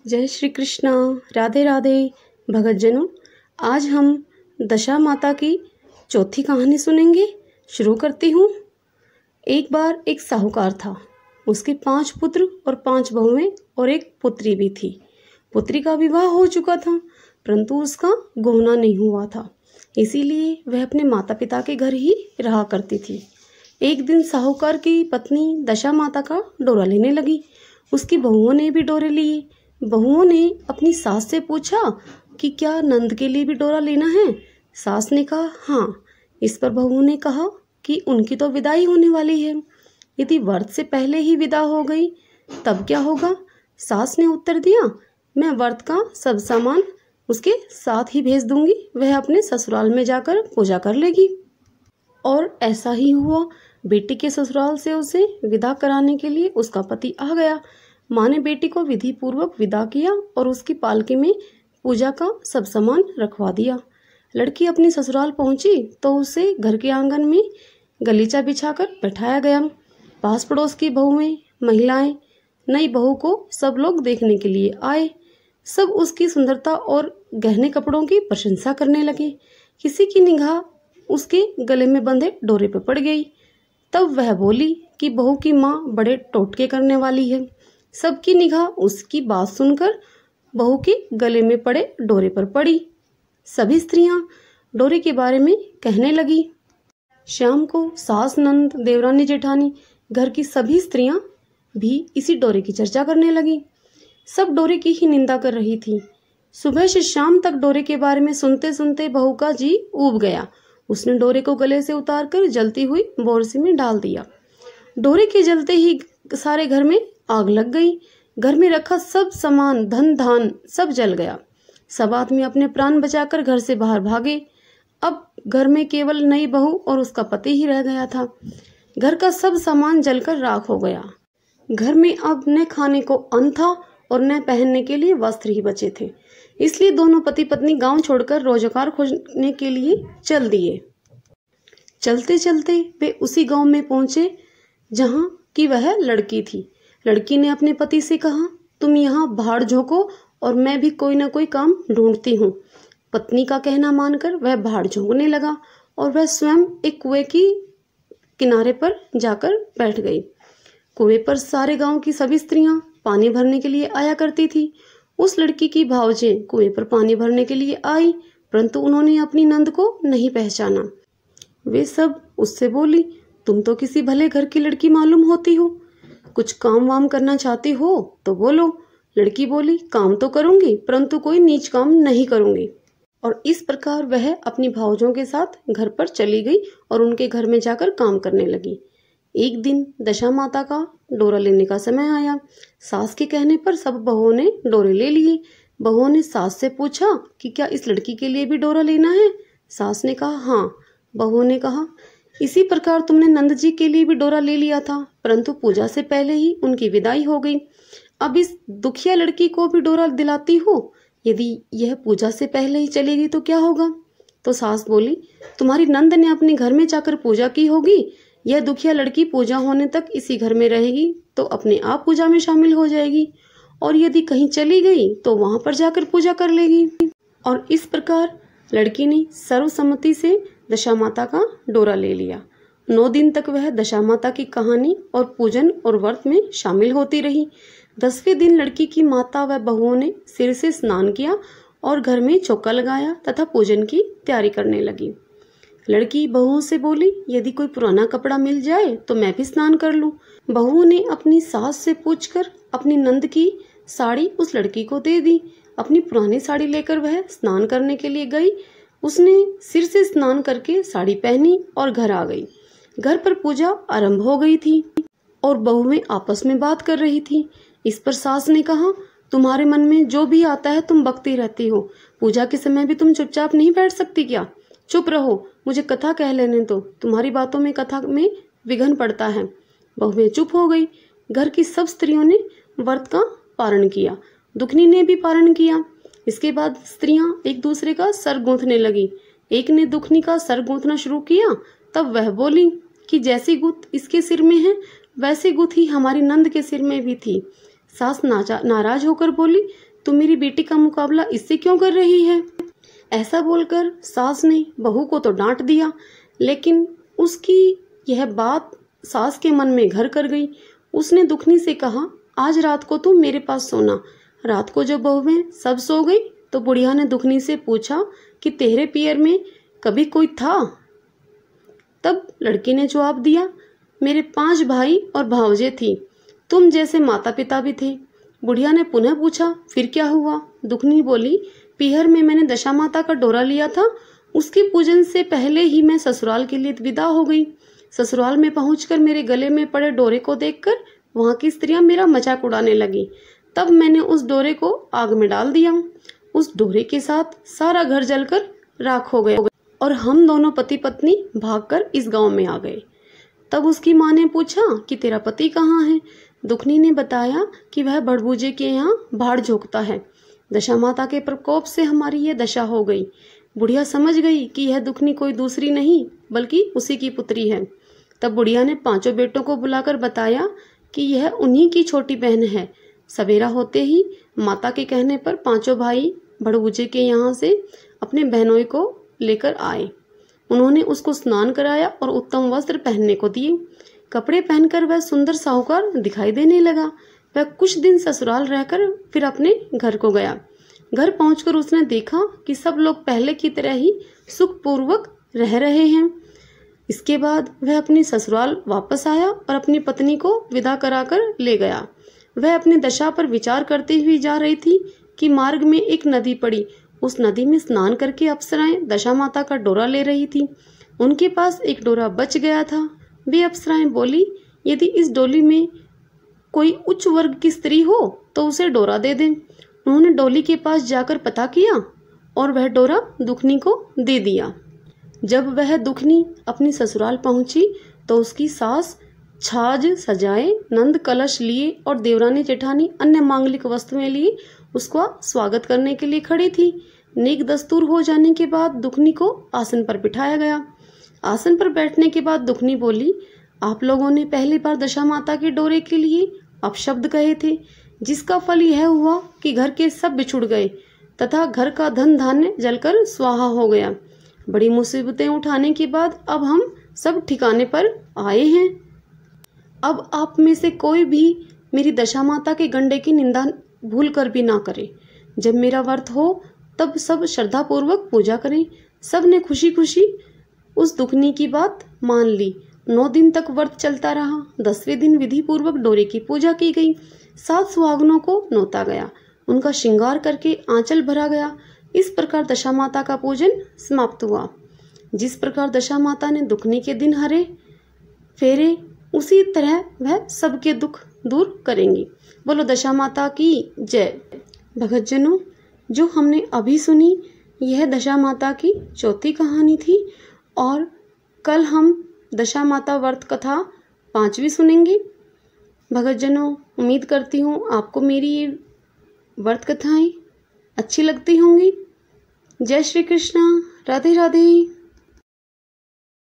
जय श्री कृष्णा। राधे राधे भगतजनों, आज हम दशा माता की चौथी कहानी सुनेंगे। शुरू करती हूँ। एक बार एक साहूकार था। उसके 5 पुत्र और 5 बहुएं और एक पुत्री भी थी। पुत्री का विवाह हो चुका था, परंतु उसका गौना नहीं हुआ था, इसीलिए वह अपने माता पिता के घर ही रहा करती थी। एक दिन साहूकार की पत्नी दशा माता का डोरा लेने लगी। उसकी बहुओं ने भी डोरे लिए। बहुओं ने अपनी सास से पूछा कि क्या नंद के लिए भी डोरा लेना है। सास ने कहा हाँ। इस पर बहुओं ने कहा कि उनकी तो विदाई होने वाली है, यदि व्रत से पहले ही विदा हो गई तब क्या होगा। सास ने उत्तर दिया, मैं व्रत का सब सामान उसके साथ ही भेज दूंगी, वह अपने ससुराल में जाकर पूजा कर लेगी। और ऐसा ही हुआ। बेटी के ससुराल से उसे विदा कराने के लिए उसका पति आ गया। माँ ने बेटी को विधि पूर्वक विदा किया और उसकी पालकी में पूजा का सब सामान रखवा दिया। लड़की अपनी ससुराल पहुंची तो उसे घर के आंगन में गलीचा बिछाकर बैठाया गया। पास पड़ोस की बहुएं, महिलाएं, नई बहू को सब लोग देखने के लिए आए। सब उसकी सुंदरता और गहने कपड़ों की प्रशंसा करने लगे। किसी की निगाह उसके गले में बंधे डोरे पर पड़ गई। तब वह बोली कि बहू की माँ बड़े टोटके करने वाली है। सबकी निगाह उसकी बात सुनकर बहू के गले में पड़े डोरे पर पड़ी। सभी स्त्रियां डोरे के बारे में कहने लगी। शाम को सास, नंद, देवरानी, जेठानी, घर की सभी स्त्रियां भी इसी डोरे की चर्चा करने लगी। सब डोरे की ही निंदा कर रही थी। सुबह से शाम तक डोरे के बारे में सुनते सुनते बहू का जी ऊब गया। उसने डोरे को गले से उतारकर जलती हुई बोरसी में डाल दिया। डोरे के जलते ही सारे घर में आग लग गई। घर में रखा सब सामान, धन धान सब जल गया। सब आदमी अपने प्राण बचाकर घर से बाहर भागे। अब घर में केवल नई बहू और उसका पति ही रह गया था। घर का सब सामान जलकर राख हो गया। घर में अब न खाने को अन्न था और न पहनने के लिए वस्त्र ही बचे थे। इसलिए दोनों पति पत्नी गांव छोड़कर रोजगार खोजने के लिए चल दिए। चलते चलते वे उसी गांव में पहुंचे जहां की वह लड़की थी। लड़की ने अपने पति से कहा, तुम यहाँ बाहर झोंको और मैं भी कोई ना कोई काम ढूंढती हूँ। पत्नी का कहना मानकर वह बाहर झोंकने लगा और वह स्वयं एक कुएं की किनारे पर जाकर बैठ गई। कुएं पर सारे गांव की सभी स्त्रियां पानी भरने के लिए आया करती थी। उस लड़की की भावजें कुएं पर पानी भरने के लिए आई, परंतु उन्होंने अपनी नंद को नहीं पहचाना। वे सब उससे बोली, तुम तो किसी भले घर की लड़की मालूम होती हो, कुछ काम वाम करना चाहती हो तो बोलो। लड़की बोली, काम तो करूंगी, परंतु कोई नीच काम नहीं करूंगी। और इस प्रकार वह अपनी भावजों के साथ घर पर चली गई और उनके घर में जाकर काम करने लगी। एक दिन दशा माता का डोरा लेने का समय आया। सास के कहने पर सब बहुओं ने डोरे ले लिए। बहुओं ने सास से पूछा कि क्या इस लड़की के लिए भी डोरा लेना है। सास ने कहा हाँ। बहुओं ने कहा, इसी प्रकार तुमने नंद जी के लिए भी डोरा ले लिया था, परंतु पूजा से पहले ही उनकी विदाई हो गई। अब इस दुखिया लड़की को भी डोरा दिलाती हो, यदि यह पूजा से पहले ही चलेगी तो क्या होगा। तो सास बोली, तुम्हारी नंद ने अपने घर में जाकर पूजा की होगी। यह दुखिया लड़की पूजा होने तक इसी घर में रहेगी तो अपने आप पूजा में शामिल हो जाएगी, और यदि कहीं चली गई तो वहां पर जाकर पूजा कर लेगी। और इस प्रकार लड़की ने सर्वसम्मति से दशा माता का डोरा ले लिया। 9 दिन तक वह दशा माता की कहानी और पूजन और व्रत में शामिल होती रही। 10वें दिन लड़की की माता व बहुओं ने सिर से स्नान किया और घर में चौका लगाया तथा पूजन की तैयारी करने लगी। लड़की बहुओं से बोली, यदि कोई पुराना कपड़ा मिल जाए तो मैं भी स्नान कर लूं। बहुओं ने अपनी सास से पूछकर अपनी नंद की साड़ी उस लड़की को दे दी। अपनी पुरानी साड़ी लेकर वह स्नान करने के लिए गई। उसने सिर से स्नान करके साड़ी पहनी और घर आ गई। घर पर पूजा आरंभ हो गई थी और बहुएं आपस में बात कर रही थी। इस पर सास ने कहा, तुम्हारे मन में जो भी आता है तुम बकती रहती हो। पूजा के समय भी तुम चुपचाप नहीं बैठ सकती क्या? चुप रहो, मुझे कथा कह लेने दो, तुम्हारी बातों में कथा में विघ्न पड़ता है। बहुएं चुप हो गई। घर की सब स्त्रियों ने व्रत का पारण किया। दुखनी ने भी पारण किया। इसके बाद स्त्रियां एक दूसरे का सर गूंथने लगी। एक ने दुखनी का सर गूंथना शुरू किया। तब वह बोली कि जैसी गुथ इसके सिर में है वैसी गुथ ही हमारी नंद के सिर में भी थी। सास नाराज होकर बोली, तू मेरी बेटी का मुकाबला इससे क्यों कर रही है? ऐसा बोलकर सास ने बहू को तो डांट दिया, लेकिन उसकी यह बात सास के मन में घर कर गई। उसने दुखनी से कहा, आज रात को तुम मेरे पास सोना। रात को जब बहुएं सब सो गई तो बुढ़िया ने दुखनी से पूछा कि तेरे पियर में कभी कोई था? तब लड़की ने जवाब दिया, मेरे 5 भाई और भावजे थी, तुम जैसे माता पिता भी थे। बुढ़िया ने पुनः पूछा, फिर क्या हुआ? दुखनी बोली, पीहर में मैंने दशा माता का डोरा लिया था, उसके पूजन से पहले ही मैं ससुराल के लिए विदा हो गई। ससुराल में पहुंचकर मेरे गले में पड़े डोरे को देखकर वहां की स्त्रियां मेरा मजाक उड़ाने लगी। तब मैंने उस डोरे को आग में डाल दिया। उस डोरे के साथ सारा घर जलकर राख हो गया और हम दोनों पति पत्नी भागकर इस गांव में आ गए। तब उसकी माँ ने पूछा कि तेरा पति कहाँ है? दुखनी ने बताया कि वह बड़बूजे के यहाँ भाड़ झोंकता है। दशा माता के प्रकोप से हमारी यह दशा हो गई। बुढ़िया समझ गई कि यह दुखनी कोई दूसरी नहीं बल्कि उसी की पुत्री है। तब बुढ़िया ने 5 बेटों को बुलाकर बताया कि यह उन्हीं की छोटी बहन है। सवेरा होते ही माता के कहने पर 5 भाई बड़बूजे के यहाँ से अपने बहनोई को लेकर आए। उन्होंने उसको स्नान कराया और उत्तम वस्त्र पहनने को दिए। कपड़े पहनकर वह सुंदर साहूकार दिखाई देने लगा। वह कुछ दिन ससुराल रहकर फिर अपने घर को गया। घर पहुंचकर उसने देखा कि सब लोग पहले की तरह ही सुखपूर्वक रह रहे हैं। इसके बाद वह अपनी ससुराल वापस आया और अपनी पत्नी को विदा कराकर ले गया। वह अपनी दशा पर विचार करते हुए जा रही थी कि मार्ग में एक नदी पड़ी। उस नदी में स्नान करके अप्सराएं दशा माता का डोरा ले रही थी। उनके पास एक डोरा बच गया था। वे अप्सराएं बोली, यदि इस डोली में कोई उच्च वर्ग की स्त्री हो तो उसे डोरा दे दें। उन्होंने डोली के पास जाकर पता किया और वह डोरा दुखनी को दे दिया। जब वह दुखनी अपनी ससुराल पहुंची तो उसकी सास छाछ सजाए, नंद कलश लिए और देवरानी जेठानी अन्य मांगलिक वस्तुएं लिए उसका स्वागत करने के लिए खड़ी थी। नेक दस्तूर हो जाने के बाद दुखनी को आसन पर बिठाया गया। आसन पर बैठने के बाद दुखनी बोली, आप लोगों ने पहली बार दशा माता के डोरे के लिए अपशब्द कहे थे, जिसका फल यह हुआ कि घर के सब बिछुड़ गए तथा घर का धन धान्य जलकर स्वाहा हो गया। बड़ी मुसीबतें उठाने के बाद अब हम सब ठिकाने पर आए हैं। अब आप में से कोई भी मेरी दशा माता के गंडे की निंदा भूल कर भी ना करे। जब मेरा व्रत हो तब सब श्रद्धा पूर्वक पूजा करें। सब ने खुशी खुशी उस दुखनी की बात मान ली। 9 दिन तक व्रत चलता रहा। 10वें दिन विधि पूर्वक डोरे की पूजा की गई। 7 सुहागनों को नोता गया, उनका श्रृंगार करके आंचल भरा गया। इस प्रकार दशा माता का पूजन समाप्त हुआ। जिस प्रकार दशा माता ने दुखनी के दिन हरे फेरे, उसी तरह वह सबके दुख दूर करेंगी। बोलो दशा माता की जय। भगतजनों, जो हमने अभी सुनी यह दशा माता की चौथी कहानी थी और कल हम दशा माता व्रत कथा 5वीं सुनेंगे। भगतजनों, उम्मीद करती हूँ आपको मेरी ये व्रत कथाएं अच्छी लगती होंगी। जय श्री कृष्णा। राधे राधे।